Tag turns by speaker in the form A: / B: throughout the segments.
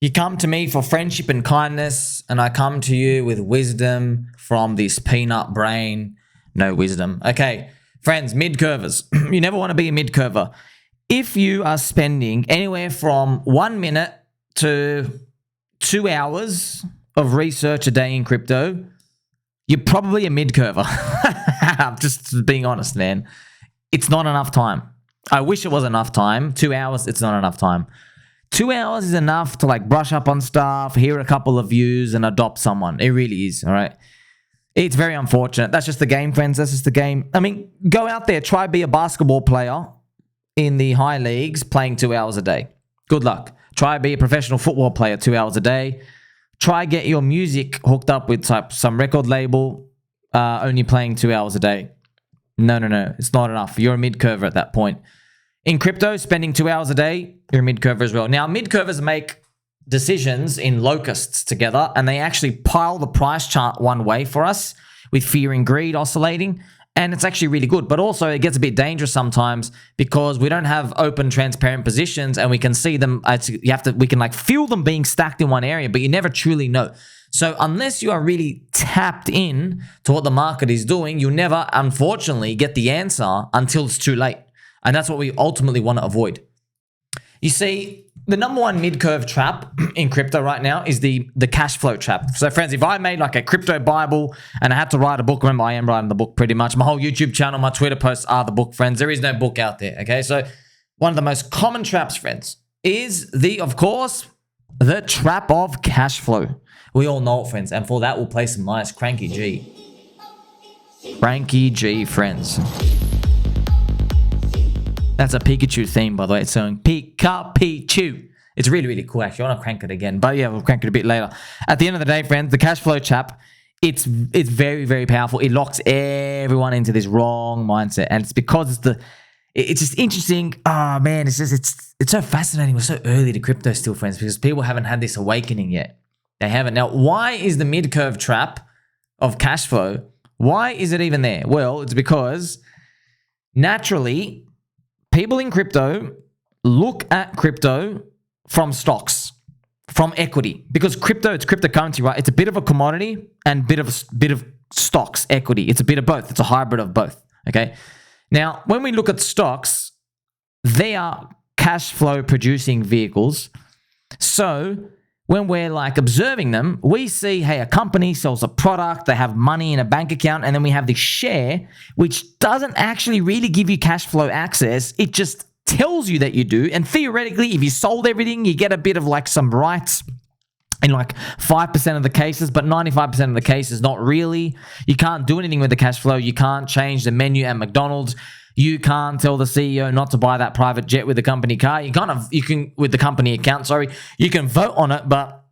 A: You come to me for friendship and kindness, and I come to you with wisdom from this peanut brain. No wisdom. Okay, friends, mid-curvers. You never want to be a mid-curver. If you are spending anywhere from 1 minute to 2 hours of research a day in crypto, you're probably a mid-curver. I'm just being honest, man. It's not enough time. I wish it was enough time. 2 hours, it's not enough time. 2 hours is enough to like brush up on stuff, hear a couple of views, and adopt someone. It really is, all right? It's very unfortunate. That's just the game, friends. That's just the game. I mean, go out there, try be a basketball player in the high leagues playing 2 hours a day. Good luck. Try be a professional football player 2 hours a day. Try get your music hooked up with some record label only playing 2 hours a day. No. It's not enough. You're a mid-curver at that point. In crypto, spending 2 hours a day, you're a mid-curver as well. Now, mid-curvers make decisions in Locusts together, and they actually pile the price chart one way for us with fear and greed oscillating, and it's actually really good. But also, it gets a bit dangerous sometimes because we don't have open, transparent positions, and we can see them. We can like feel them being stacked in one area, but you never truly know. So unless you are really tapped in to what the market is doing, you'll never, unfortunately, get the answer until it's too late. And that's what we ultimately want to avoid. You see, the number one mid-curve trap in crypto right now is the cash flow trap. So friends, if I made like a crypto Bible and I had to write a book, remember I am writing the book pretty much. My whole YouTube channel, my Twitter posts are the book, friends. There is no book out there, okay? So one of the most common traps, friends, is of course, the trap of cash flow. We all know it, friends. And for that, we'll play some nice Cranky G. Cranky G, friends. That's a Pikachu theme, by the way. It's saying Pikachu. It's really, really cool, actually. I want to crank it again. But yeah, we'll crank it a bit later. At the end of the day, friends, the cash flow trap, it's very, very powerful. It locks everyone into this wrong mindset. And it's because it's just interesting. Oh, man, it's so fascinating. We're so early to crypto still, friends, because people haven't had this awakening yet. They haven't. Now, why is the mid-curve trap of cash flow, why is it even there? Well, it's because naturally, people in crypto look at crypto from stocks, from equity, because crypto, it's cryptocurrency, right? It's a bit of a commodity and bit of stocks, equity. It's a bit of both. It's a hybrid of both, okay? Now, when we look at stocks, they are cash flow producing vehicles. So when we're like observing them, we see, hey, a company sells a product, they have money in a bank account, and then we have this share, which doesn't actually really give you cash flow access. It just tells you that you do. And theoretically, if you sold everything, you get a bit of like some rights in like 5% of the cases, but 95% of the cases, not really. You can't do anything with the cash flow. You can't change the menu at McDonald's. You can't tell the CEO not to buy that private jet with the company car. You can with the company account, sorry. You can vote on it, but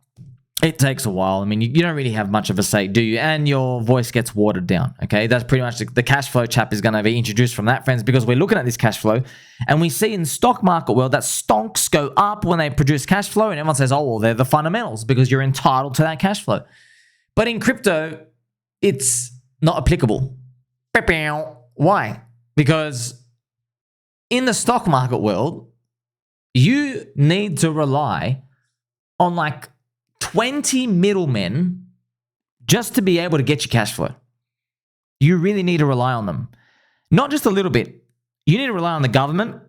A: it takes a while. I mean, you don't really have much of a say, do you? And your voice gets watered down, okay? That's pretty much the cash flow chap is going to be introduced from that, friends, because we're looking at this cash flow, and we see in the stock market world that stocks go up when they produce cash flow, and everyone says, oh, well, they're the fundamentals because you're entitled to that cash flow. But in crypto, it's not applicable. Why? Because in the stock market world, you need to rely on like 20 middlemen just to be able to get your cash flow. You really need to rely on them. Not just a little bit. You need to rely on the government.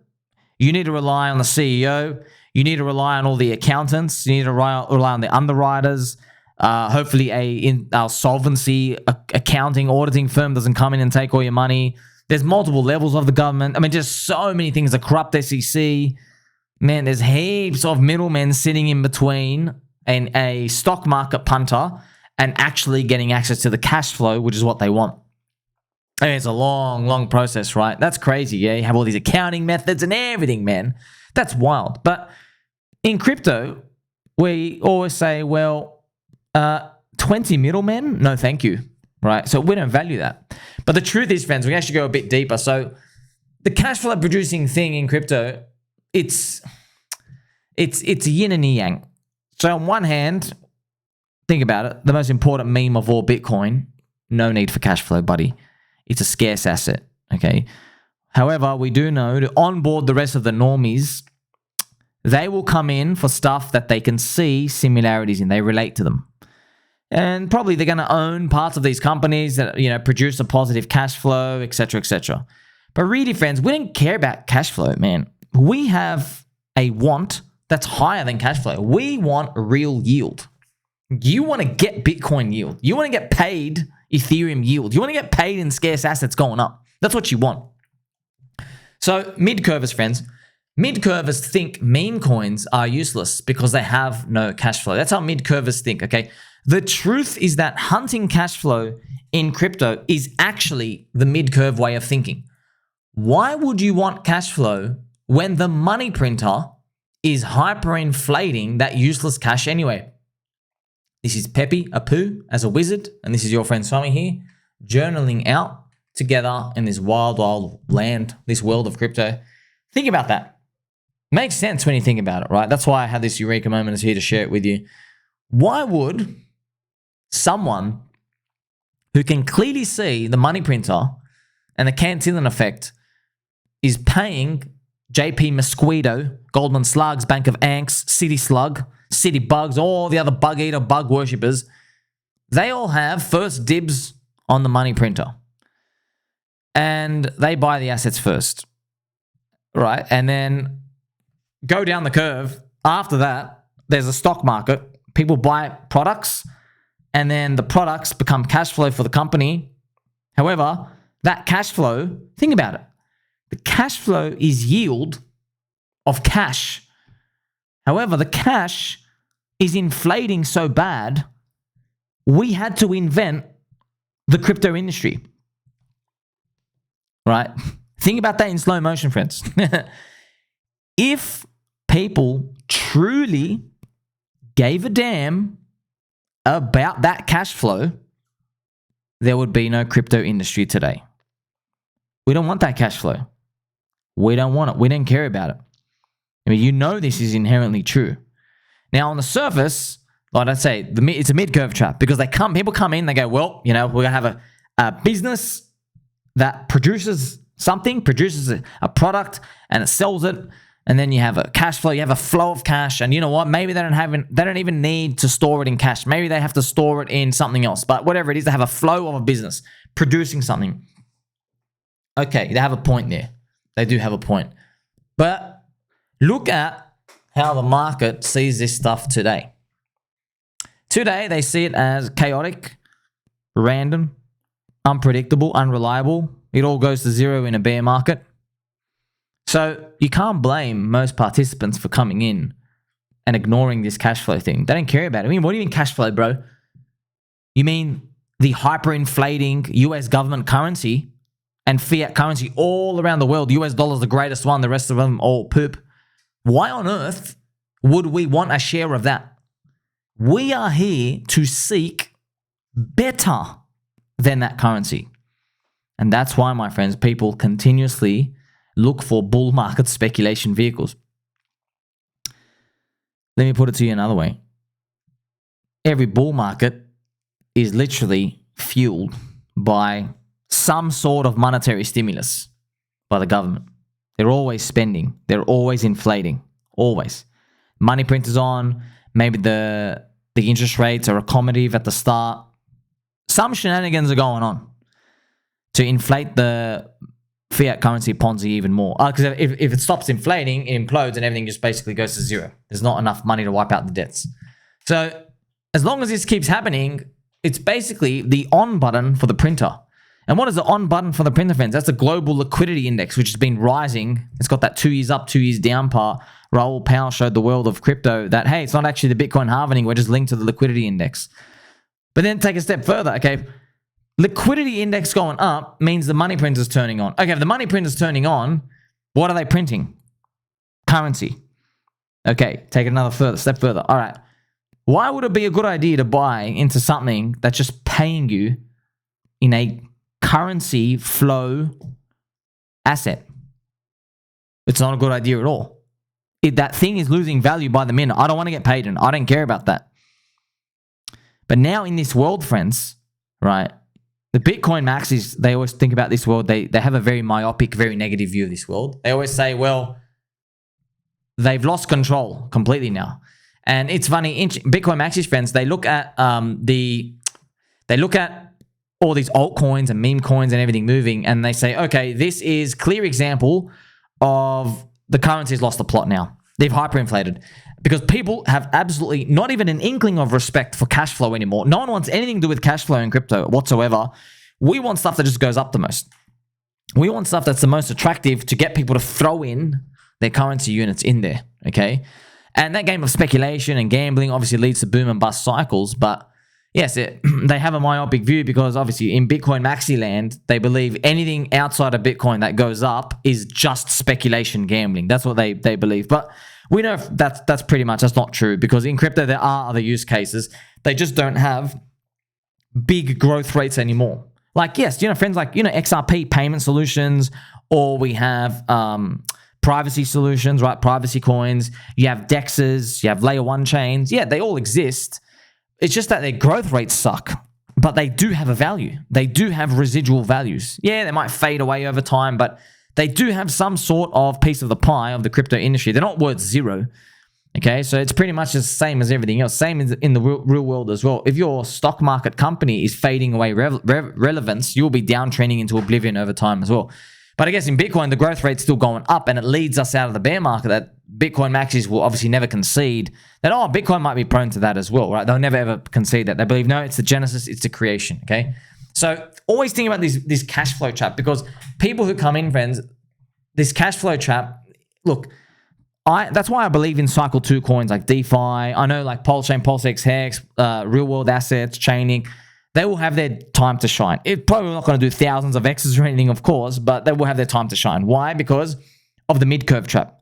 A: You need to rely on the CEO. You need to rely on all the accountants. You need to rely on the underwriters. Hopefully our solvency accounting auditing firm doesn't come in and take all your money. There's multiple levels of the government. I mean, just so many things. The corrupt SEC. Man, there's heaps of middlemen sitting in between a stock market punter and actually getting access to the cash flow, which is what they want. I mean, it's a long, long process, right? That's crazy, yeah? You have all these accounting methods and everything, man. That's wild. But in crypto, we always say, well, 20 middlemen? No, thank you. Right? So we don't value that. But the truth is, friends, we actually go a bit deeper. So the cash flow producing thing in crypto, it's yin and yang. So on one hand, think about it, the most important meme of all Bitcoin, no need for cash flow, buddy. It's a scarce asset, okay? However, we do know to onboard the rest of the normies, they will come in for stuff that they can see similarities in. They relate to them. And probably they're going to own parts of these companies that, produce a positive cash flow, etc., etc. But really, friends, we don't care about cash flow, man. We have a want that's higher than cash flow. We want real yield. You want to get Bitcoin yield. You want to get paid Ethereum yield. You want to get paid in scarce assets going up. That's what you want. So Midcurvers, friends, Midcurvers think meme coins are useless because they have no cash flow. That's how Midcurvers think, okay? The truth is that hunting cash flow in crypto is actually the mid-curve way of thinking. Why would you want cash flow when the money printer is hyperinflating that useless cash anyway? This is Pepe Apu as a wizard, and this is your friend Swami here, journaling out together in this wild, wild land, this world of crypto. Think about that. Makes sense when you think about it, right? That's why I had this eureka moment is here to share it with you. Why would someone who can clearly see the money printer and the Cantillon effect is paying JP Mosquito, Goldman Slugs, Bank of Anks, City Slug, City Bugs, all the other bug eater, bug worshippers, they all have first dibs on the money printer. And they buy the assets first, right? And then go down the curve. After that, there's a stock market. People buy products, and then the products become cash flow for the company. However, that cash flow, think about it. The cash flow is yield of cash. However, the cash is inflating so bad, we had to invent the crypto industry. Right? Think about that in slow motion, friends. If people truly gave a damn about that cash flow, there would be no crypto industry today. We don't want that cash flow. We don't want it. We don't care about it. I mean, this is inherently true. Now, on the surface, like I say, it's a mid-curve trap because people come in, they go, well, we're going to have a business that produces something, produces a product, and it sells it, and then you have a cash flow, you have a flow of cash, and you know what? Maybe they don't even need to store it in cash. Maybe they have to store it in something else. But whatever it is, they have a flow of a business producing something. Okay, they have a point there. They do have a point. But look at how the market sees this stuff today. Today, they see it as chaotic, random, unpredictable, unreliable. It all goes to zero in a bear market. So you can't blame most participants for coming in and ignoring this cash flow thing. They don't care about it. I mean, what do you mean cash flow, bro? You mean the hyperinflating US government currency and fiat currency all around the world? US dollar is the greatest one. The rest of them all poop. Why on earth would we want a share of that? We are here to seek better than that currency. And that's why, my friends, people continuously look for bull market speculation vehicles. Let me put it to you another way. Every bull market is literally fueled by some sort of monetary stimulus by the government. They're always spending. They're always inflating. Always. Money printers on. Maybe the interest rates are accommodative at the start. Some shenanigans are going on to inflate the fiat currency Ponzi even more. Because if it stops inflating, it implodes and everything just basically goes to zero. There's not enough money to wipe out the debts. So as long as this keeps happening, it's basically the on button for the printer. And what is the on button for the printer, friends? That's the global liquidity index, which has been rising. It's got that 2 years up, 2 years down part. Raoul Pal showed the world of crypto that, hey, it's not actually the Bitcoin halvening. We're just linked to the liquidity index. But then take a step further, okay? Liquidity index going up means the money printer's turning on. Okay, if the money printer's turning on, what are they printing? Currency. Okay, take it another step further. All right. Why would it be a good idea to buy into something that's just paying you in a currency flow asset? It's not a good idea at all. That thing is losing value by the minute. I don't want to get paid in. I don't care about that. But now in this world, friends, right, the Bitcoin maxis, they always think about this world. They have a very myopic, very negative view of this world. They always say, well, they've lost control completely now. And it's funny, Bitcoin Maxi's friends, they look at all these altcoins and meme coins and everything moving, and they say, okay, this is clear example of the currency's lost the plot now. They've hyperinflated because people have absolutely not even an inkling of respect for cash flow anymore. No one wants anything to do with cash flow in crypto whatsoever. We want stuff that just goes up the most. We want stuff that's the most attractive to get people to throw in their currency units in there, okay? And that game of speculation and gambling obviously leads to boom and bust cycles, but yes, they have a myopic view because obviously in Bitcoin Maxi land, they believe anything outside of Bitcoin that goes up is just speculation gambling. That's what they believe. But we know that's pretty much, that's not true, because in crypto, there are other use cases. They just don't have big growth rates anymore. Like, yes, friends like, XRP payment solutions, or we have privacy solutions, right? Privacy coins. You have DEXs, you have layer 1 chains. Yeah, they all exist. It's just that their growth rates suck, but they do have a value. They do have residual values. Yeah, they might fade away over time, but they do have some sort of piece of the pie of the crypto industry. They're not worth zero. Okay, so it's pretty much the same as everything else. Same in the real world as well. If your stock market company is fading away relevance, you'll be downtrending into oblivion over time as well. But I guess in Bitcoin, the growth rate's still going up, and it leads us out of the bear market that Bitcoin maxis will obviously never concede that, Bitcoin might be prone to that as well, right? They'll never ever concede that. They believe, no, it's the genesis, it's the creation, okay? So always think about this cash flow trap, because people who come in, friends, this cash flow trap, look, that's why I believe in cycle 2 coins like DeFi. I know like Pulsechain, PulseX, Hex, real world assets, chaining. They will have their time to shine. It's probably not going to do thousands of X's or anything, of course, but they will have their time to shine. Why? Because of the mid-curve trap.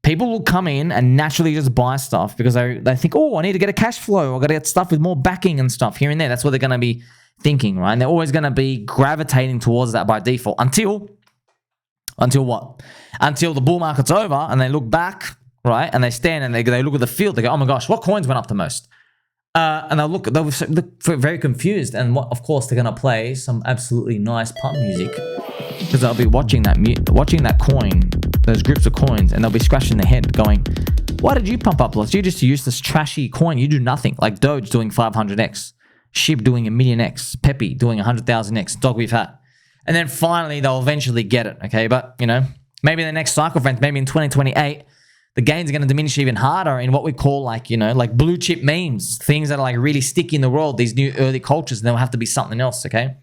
A: People will come in and naturally just buy stuff because they think, I need to get a cash flow. I've got to get stuff with more backing and stuff here and there. That's what they're going to be thinking, right? And they're always going to be gravitating towards that by default until what? Until the bull market's over and they look back, right? And they stand and they look at the field. They go, oh my gosh, what coins went up the most? And they'll look very confused. And of course, they're going to play some absolutely nice pump music because they'll be watching that coin, those groups of coins, and they'll be scratching their head going, why did you pump up lots? You just use this trashy coin. You do nothing. Like Doge doing 500x, SHIB doing 1,000,000x, Pepe doing 100,000x, dog we've had. And then finally, they'll eventually get it, okay? But, maybe the next cycle, friends, maybe in 2028, the gains are going to diminish even harder in what we call like blue chip memes, things that are like really sticky in the world, these new early cultures, and they'll have to be something else, okay?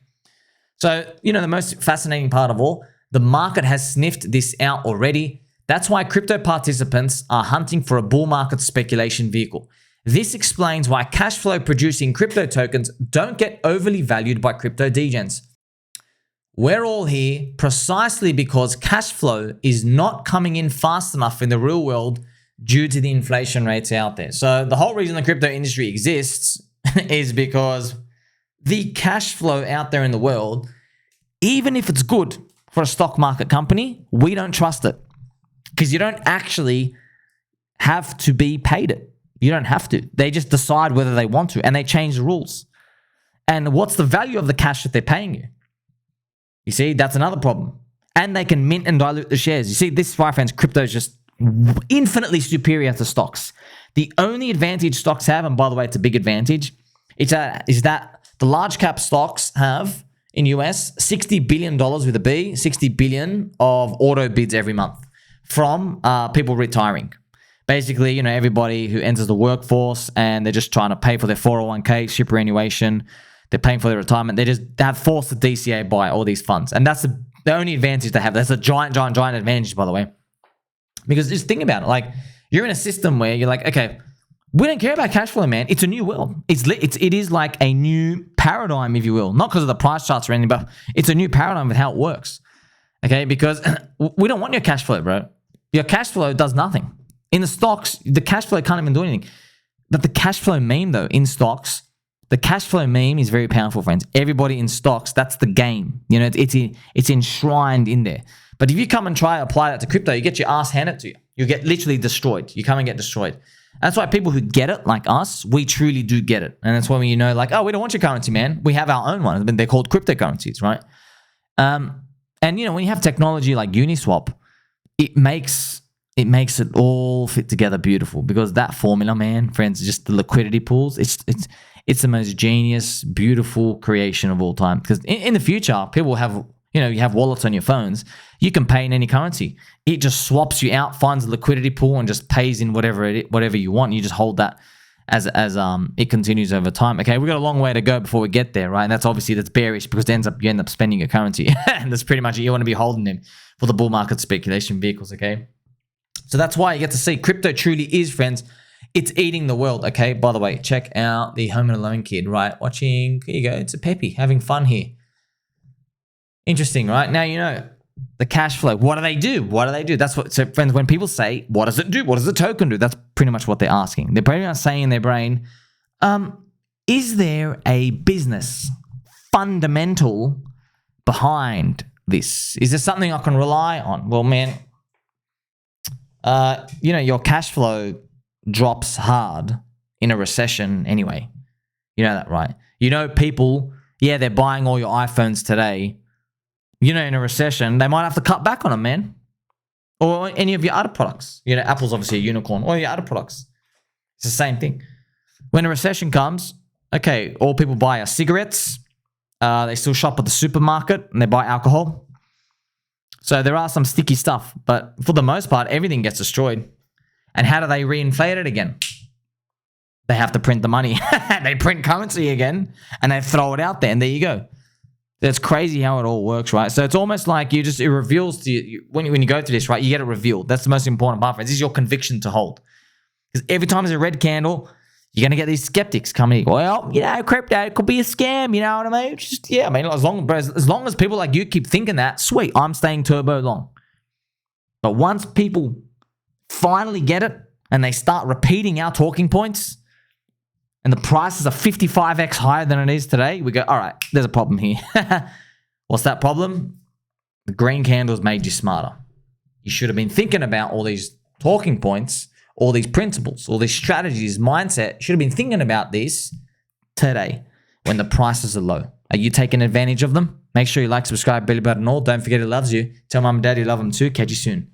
A: So, the most fascinating part of all, the market has sniffed this out already. That's why crypto participants are hunting for a bull market speculation vehicle. This explains why cash flow producing crypto tokens don't get overly valued by crypto degens. We're all here precisely because cash flow is not coming in fast enough in the real world due to the inflation rates out there. So the whole reason the crypto industry exists is because the cash flow out there in the world, even if it's good for a stock market company, we don't trust it because you don't actually have to be paid it. You don't have to. They just decide whether they want to, and they change the rules. And what's the value of the cash that they're paying you? You see, that's another problem. And they can mint and dilute the shares. You see, this is why, friends, crypto is just infinitely superior to stocks. The only advantage stocks have, and by the way, it's a big advantage, is that the large cap stocks have, in US, $60 billion with a B, $60 billion of auto bids every month from people retiring. Basically, everybody who enters the workforce and they're just trying to pay for their 401k, superannuation, they're paying for their retirement. They have forced the DCA buy all these funds. And that's the only advantage they have. That's a giant advantage, by the way. Because just think about it. Like, you're in a system where you're like, okay, we don't care about cash flow, man. It's a new world. It is like a new paradigm, if you will. Not because of the price charts or anything, but it's a new paradigm with how it works. Okay? Because we don't want your cash flow, bro. Your cash flow does nothing. In the stocks, the cash flow can't even do anything. But the cash flow meme, though, in stocks, the cash flow meme is very powerful, friends. Everybody in stocks, that's the game. It's enshrined in there. But if you come and try to apply that to crypto, you get your ass handed to you. You get literally destroyed. You come and get destroyed. That's why people who get it, like us, we truly do get it. And that's when we like, we don't want your currency, man. We have our own one. They're called cryptocurrencies, right? And when you have technology like Uniswap, it makes it makes it all fit together beautiful, because that formula, man, friends, just the liquidity pools, it's the most genius, beautiful creation of all time. Because in the future, people will have, you have wallets on your phones. You can pay in any currency. It just swaps you out, finds a liquidity pool, and just pays in whatever you want. You just hold that as it continues over time. Okay, we've got a long way to go before we get there, right? And that's bearish, because you end up spending your currency. And that's pretty much it. You want to be holding them for the bull market speculation vehicles, okay? So that's why you get to see crypto truly is, friends, it's eating the world, okay? By the way, check out the Home and Alone kid, right? Watching, here you go, it's a Peppy, having fun here. Interesting, right? Now, the cash flow, what do they do? What do they do? That's what, so friends, when people say, what does it do? What does the token do? That's pretty much what they're asking. They're pretty much saying in their brain, is there a business fundamental behind this? Is there something I can rely on? Well, man, your cash flow drops hard in a recession anyway. You know that, right? People, they're buying all your iPhones today. In a recession, they might have to cut back on them, man. Or any of your other products. Apple's obviously a unicorn. Or your other products. It's the same thing. When a recession comes, okay, all people buy are cigarettes. They still shop at the supermarket and they buy alcohol. So there are some sticky stuff, but for the most part, everything gets destroyed. And how do they reinflate it again? They have to print the money. They print currency again and they throw it out there, and there you go. It's crazy how it all works, right? So it's almost like it reveals to you, when you go through this, right, you get it revealed. That's the most important part, friends. This is your conviction to hold. Because every time there's a red candle, you're going to get these skeptics coming in. Well, crypto could be a scam, you know what I mean? As long as people like you keep thinking that, sweet, I'm staying turbo long. But once people finally get it and they start repeating our talking points, and the prices are 55x higher than it is today, we go, all right, there's a problem here. What's that problem? The green candles made you smarter. You should have been thinking about all these talking points, all these principles, all these strategies, mindset. You should have been thinking about this today when the prices are low. Are you taking advantage of them? Make sure you like, subscribe, belly button, all. Don't forget he loves you. Tell mom and dad you love them too. Catch you soon.